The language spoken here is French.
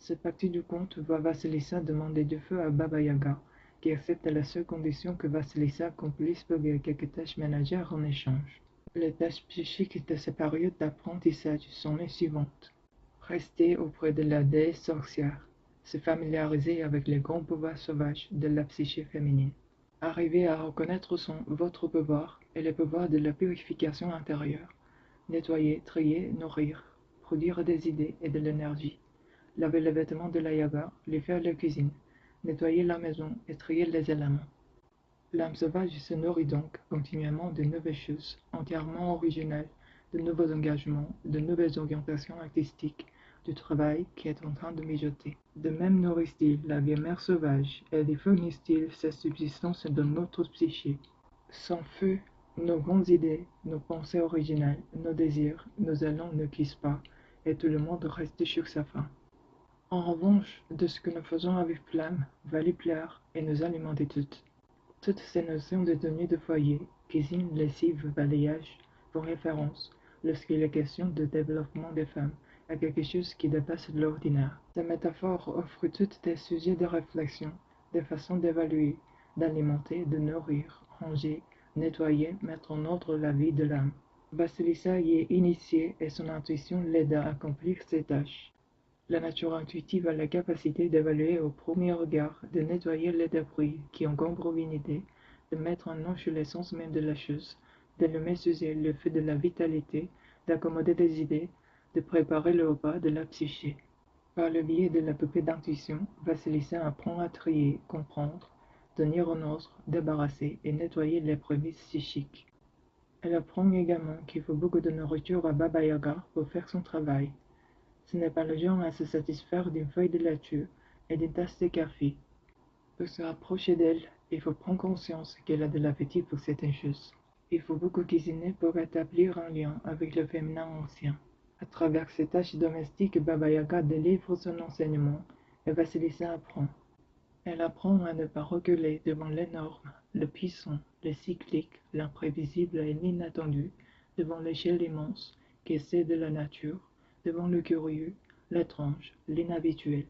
Cette partie du conte voit Vasilisa demander du feu à Baba Yaga, qui accepte à la seule condition que Vasilisa accomplisse quelques tâches ménagères en échange. Les tâches psychiques de cette période d'apprentissage sont les suivantes. Rester auprès de la déesse sorcière, se familiariser avec les grands pouvoirs sauvages de la psyché féminine. Arriver à reconnaître votre pouvoir et le pouvoir de la purification intérieure. Nettoyer, trier, nourrir, produire des idées et de l'énergie. Laver les vêtements de la yaga, lui faire la cuisine, nettoyer la maison et trier les éléments. L'âme sauvage se nourrit donc continuellement de nouvelles choses, entièrement originales, de nouveaux engagements, de nouvelles orientations artistiques, du travail qui est en train de mijoter. De même nourrit-il la vieille mère sauvage et lui fournit-il sa subsistance dans notre psyché. Sans feu, nos grandes idées, nos pensées originales, nos désirs, nos élans ne quittent pas, et tout le monde reste sur sa faim. En revanche, de ce que nous faisons avec flamme va lui plaire et nous alimenter toutes. Toutes ces notions de tenue de foyer, cuisine, lessive, balayage, font référence, lorsqu'il est question de développement des femmes, à quelque chose qui dépasse l'ordinaire. Ces métaphores offrent toutes des sujets de réflexion, des façons d'évaluer, d'alimenter, de nourrir, ranger, nettoyer, mettre en ordre la vie de l'âme. Vasilisa y est initiée et son intuition l'aide à accomplir ses tâches. La nature intuitive a la capacité d'évaluer au premier regard, de nettoyer les débris qui encombrent une idée, de mettre un nom sur l'essence même de la chose, d'allumer sous elle le feu de la vitalité, d'accommoder des idées, de préparer le repas de la psyché. Par le biais de la poupée d'intuition, Vasilisa apprend à trier, comprendre, tenir en ordre, débarrasser et nettoyer les prémices psychiques. Elle apprend également qu'il faut beaucoup de nourriture à Baba Yaga pour faire son travail. Ce n'est pas le genre à se satisfaire d'une feuille de laitue et d'une tasse de café. Pour se rapprocher d'elle, il faut prendre conscience qu'elle a de l'appétit pour certaines choses. Il faut beaucoup cuisiner pour établir un lien avec le féminin ancien. À travers ces tâches domestiques, Baba Yaga délivre son enseignement et Vasilisa apprend. Elle apprend à ne pas reculer devant l'énorme, le puissant, le cyclique, l'imprévisible et l'inattendu, devant l'échelle immense qui est celle de la nature, devant le curieux, l'étrange, l'inhabituel.